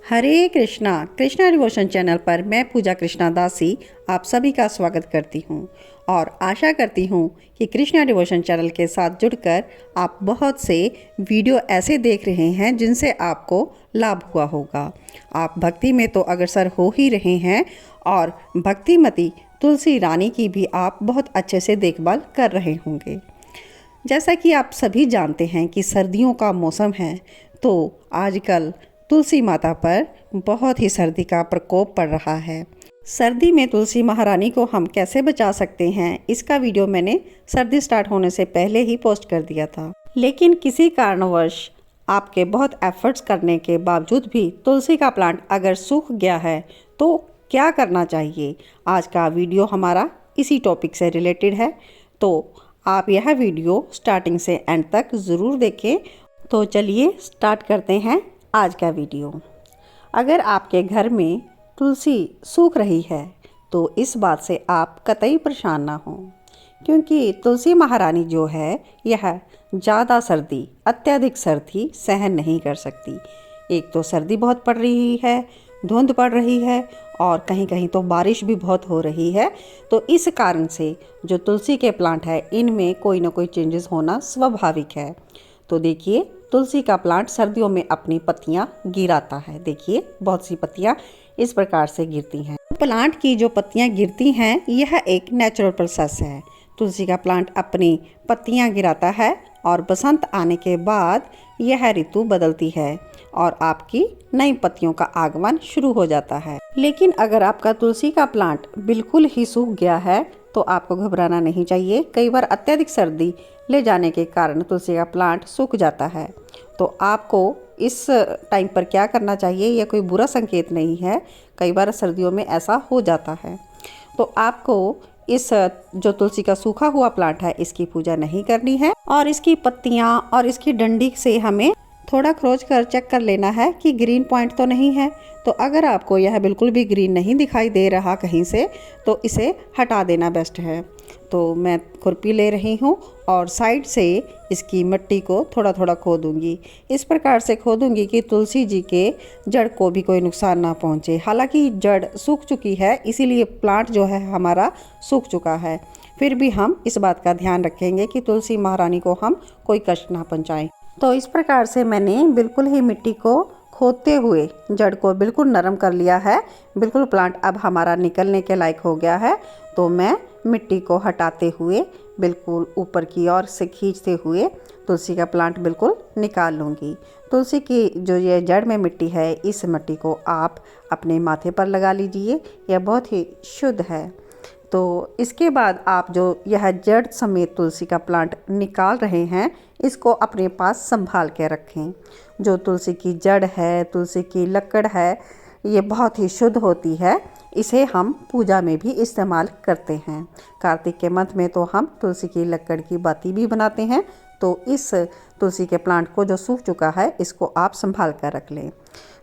हरे Krishna Krishna devotion channel पर मैं पूजा कृष्णा दासी आप सभी का स्वागत करती हूँ और आशा करती हूँ कि कृष्णा डिवोशन चैनल के साथ जुड़कर आप बहुत से वीडियो ऐसे देख रहे हैं जिनसे आपको लाभ हुआ होगा। आप भक्ति में तो अग्रसर हो ही रहे हैं और भक्तिमती तुलसी रानी की भी आप बहुत अच्छे से देखभाल कर रहे होंगे। जैसा कि आप सभी जानते हैं कि सर्दियों का मौसम है, तो आजकल तुलसी माता पर बहुत ही सर्दी का प्रकोप पड़ रहा है। सर्दी में तुलसी महारानी को हम कैसे बचा सकते हैं, इसका वीडियो मैंने सर्दी स्टार्ट होने से पहले ही पोस्ट कर दिया था। लेकिन किसी कारणवश आपके बहुत एफर्ट्स करने के बावजूद भी तुलसी का प्लांट अगर सूख गया है तो क्या करना चाहिए, आज का वीडियो हमारा इसी टॉपिक से रिलेटेड है। तो आप यह वीडियो स्टार्टिंग से एंड तक ज़रूर देखें। तो चलिए स्टार्ट करते हैं आज का वीडियो। अगर आपके घर में तुलसी सूख रही है तो इस बात से आप कतई परेशान ना हों, क्योंकि तुलसी महारानी जो है यह ज़्यादा सर्दी, अत्यधिक सर्दी सहन नहीं कर सकती। एक तो सर्दी बहुत पड़ रही है, धुंध पड़ रही है और कहीं कहीं तो बारिश भी बहुत हो रही है। तो इस कारण से जो तुलसी के प्लांट है इनमें कोई ना कोई चेंजेस होना स्वाभाविक है। तो देखिए, तुलसी का प्लांट सर्दियों में अपनी पत्तियां गिराता है। देखिए, बहुत सी पत्तियां इस प्रकार से गिरती हैं। प्लांट की जो पत्तियां गिरती हैं यह एक नेचुरल प्रोसेस है। तुलसी का प्लांट अपनी पत्तियां गिराता है और बसंत आने के बाद यह ऋतु बदलती है और आपकी नई पत्तियों का आगमन शुरू हो जाता है। लेकिन अगर आपका तुलसी का प्लांट बिल्कुल ही सूख गया है तो आपको घबराना नहीं चाहिए। कई बार अत्यधिक सर्दी ले जाने के कारण तुलसी का प्लांट सूख जाता है। तो आपको इस टाइम पर क्या करना चाहिए, यह कोई बुरा संकेत नहीं है। कई बार सर्दियों में ऐसा हो जाता है। तो आपको इस जो तुलसी का सूखा हुआ प्लांट है इसकी पूजा नहीं करनी है और इसकी पत्तियां और इसकी डंडी से हमें थोड़ा खरोच कर चेक कर लेना है कि ग्रीन पॉइंट तो नहीं है। तो अगर आपको यह बिल्कुल भी ग्रीन नहीं दिखाई दे रहा कहीं से तो इसे हटा देना बेस्ट है। तो मैं खुरपी ले रही हूँ और साइड से इसकी मिट्टी को थोड़ा थोड़ा खोदूंगी। इस प्रकार से खोदूंगी कि तुलसी जी के जड़ को भी कोई नुकसान ना पहुँचे। हालांकि जड़ सूख चुकी है, इसीलिए प्लांट जो है हमारा सूख चुका है, फिर भी हम इस बात का ध्यान रखेंगे कि तुलसी महारानी को हम कोई कष्ट ना पहुँचाएँ। तो इस प्रकार से मैंने बिल्कुल ही मिट्टी को खोदते हुए जड़ को बिल्कुल नरम कर लिया है। बिल्कुल प्लांट अब हमारा निकलने के लायक हो गया है। तो मैं मिट्टी को हटाते हुए बिल्कुल ऊपर की ओर से खींचते हुए तुलसी का प्लांट बिल्कुल निकाल लूँगी। तुलसी की जो ये जड़ में मिट्टी है, इस मिट्टी को आप अपने माथे पर लगा लीजिए, यह बहुत ही शुद्ध है। तो इसके बाद आप जो यह जड़ समेत तुलसी का प्लांट निकाल रहे हैं इसको अपने पास संभाल के रखें। जो तुलसी की जड़ है, तुलसी की लकड़ है, ये बहुत ही शुद्ध होती है। इसे हम पूजा में भी इस्तेमाल करते हैं। कार्तिक के मंथ में तो हम तुलसी की लकड़ की बाती भी बनाते हैं। तो इस तुलसी के प्लांट को जो सूख चुका है इसको आप संभाल कर रख लें।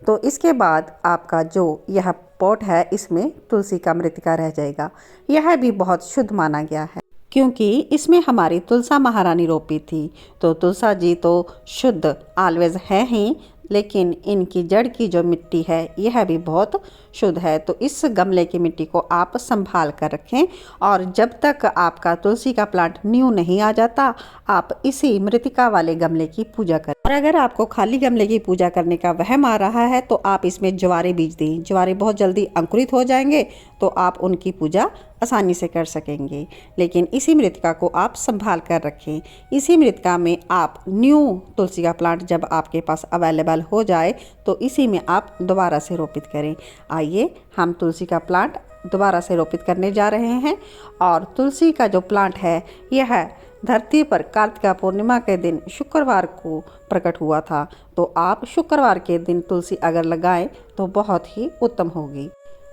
तो इसके बाद आपका जो यह पॉट है इसमें तुलसी का मृतिका रह जाएगा। यह भी बहुत शुद्ध माना गया है क्योंकि इसमें हमारी तुलसा महारानी रोपी थी। तो तुलसा जी तो शुद्ध ऑलवेज है ही, लेकिन इनकी जड़ की जो मिट्टी है यह भी बहुत शुद्ध है। तो इस गमले की मिट्टी को आप संभाल कर रखें और जब तक आपका तुलसी का प्लांट न्यू नहीं आ जाता आप इसी मृतिका वाले गमले की पूजा करें। और अगर आपको खाली गमले की पूजा करने का वहम आ रहा है तो आप इसमें ज्वारे बीज दें। ज्वारे बहुत जल्दी अंकुरित हो जाएंगे तो आप उनकी पूजा आसानी से कर सकेंगे। लेकिन इसी मृतिका को आप संभाल कर रखें। इसी मृतिका में आप न्यू तुलसी का प्लांट जब आपके पास अवेलेबल हो जाए तो इसी में आप दोबारा से रोपित करें। आइए हम तुलसी का प्लांट दोबारा से रोपित करने जा रहे हैं। और तुलसी का जो प्लांट है यह धरती पर कार्तिका पूर्णिमा के दिन शुक्रवार को प्रकट हुआ था। तो आप शुक्रवार के दिन तुलसी अगर लगाएं तो बहुत ही उत्तम होगी।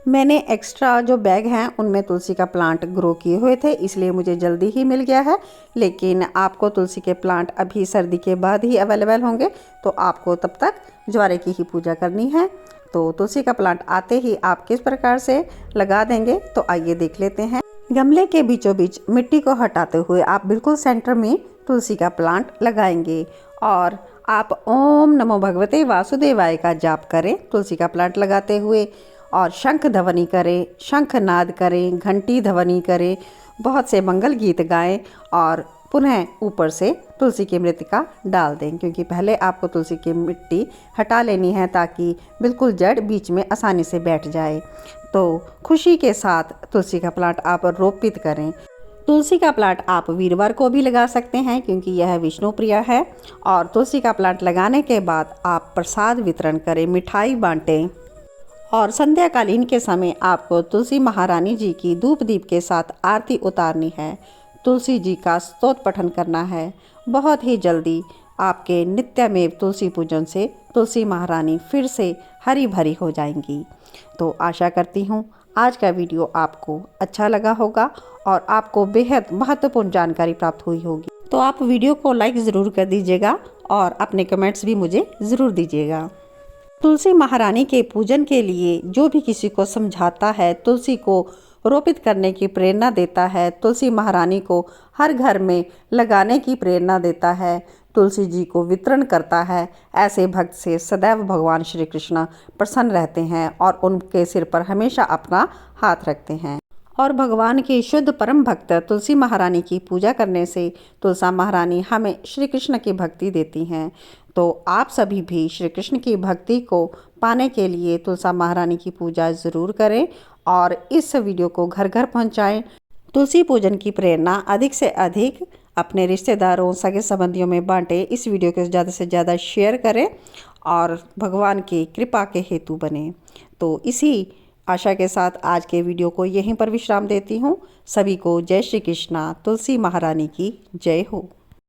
मैंने एक्स्ट्रा जो बैग हैं उनमें तुलसी का प्लांट ग्रो किए हुए थे, इसलिए मुझे जल्दी ही मिल गया है। लेकिन आपको तुलसी के प्लांट अभी सर्दी के बाद ही अवेलेबल होंगे, तो आपको तब तक ज्वारे की ही पूजा करनी है। तो तुलसी का प्लांट आते ही आप किस प्रकार से लगा देंगे तो आइए देख लेते हैं। गमले के बीचों बीच मिट्टी को हटाते हुए आप बिल्कुल सेंटर में तुलसी का प्लांट लगाएंगे और आप ओम नमो भगवते वासुदेवाय का जाप करें तुलसी का प्लांट लगाते हुए, और शंख ध्वनि करें, शंख नाद करें, घंटी ध्वनि करें, बहुत से मंगल गीत गाएं और पुनः ऊपर से तुलसी की मृतिका डाल दें, क्योंकि पहले आपको तुलसी की मिट्टी हटा लेनी है ताकि बिल्कुल जड़ बीच में आसानी से बैठ जाए। तो खुशी के साथ तुलसी का प्लांट आप रोपित करें। तुलसी का प्लांट आप वीरवार को भी लगा सकते हैं क्योंकि यह विष्णु प्रिय है। और तुलसी का प्लांट लगाने के बाद आप प्रसाद वितरण करें, मिठाई बांटें, और संध्याकालीन के समय आपको तुलसी महारानी जी की धूप दीप के साथ आरती उतारनी है, तुलसी जी का स्तोत्र पठन करना है। बहुत ही जल्दी आपके नित्यमेव तुलसी पूजन से तुलसी महारानी फिर से हरी भरी हो जाएंगी। तो आशा करती हूँ आज का वीडियो आपको अच्छा लगा होगा और आपको बेहद महत्वपूर्ण जानकारी प्राप्त हुई होगी। तो आप वीडियो को लाइक ज़रूर कर दीजिएगा और अपने कमेंट्स भी मुझे ज़रूर दीजिएगा। तुलसी महारानी के पूजन के लिए जो भी किसी को समझाता है, तुलसी को रोपित करने की प्रेरणा देता है, तुलसी महारानी को हर घर में लगाने की प्रेरणा देता है, तुलसी जी को वितरण करता है, ऐसे भक्त से सदैव भगवान श्री कृष्ण प्रसन्न रहते हैं और उनके सिर पर हमेशा अपना हाथ रखते हैं। और भगवान की शुद्ध परम भक्त तुलसी महारानी की पूजा करने से तुलसा महारानी हमें श्री कृष्ण की भक्ति देती हैं। तो आप सभी भी श्री कृष्ण की भक्ति को पाने के लिए तुलसा महारानी की पूजा ज़रूर करें और इस वीडियो को घर घर पहुंचाएं। तुलसी पूजन की प्रेरणा अधिक से अधिक अपने रिश्तेदारों, सगे संबंधियों में बांटें। इस वीडियो को ज़्यादा से ज़्यादा शेयर करें और भगवान की कृपा के हेतु बने। तो इसी आशा के साथ आज के वीडियो को यहीं पर विश्राम देती हूँ। सभी को जय श्री कृष्णा। तुलसी महारानी की जय हो।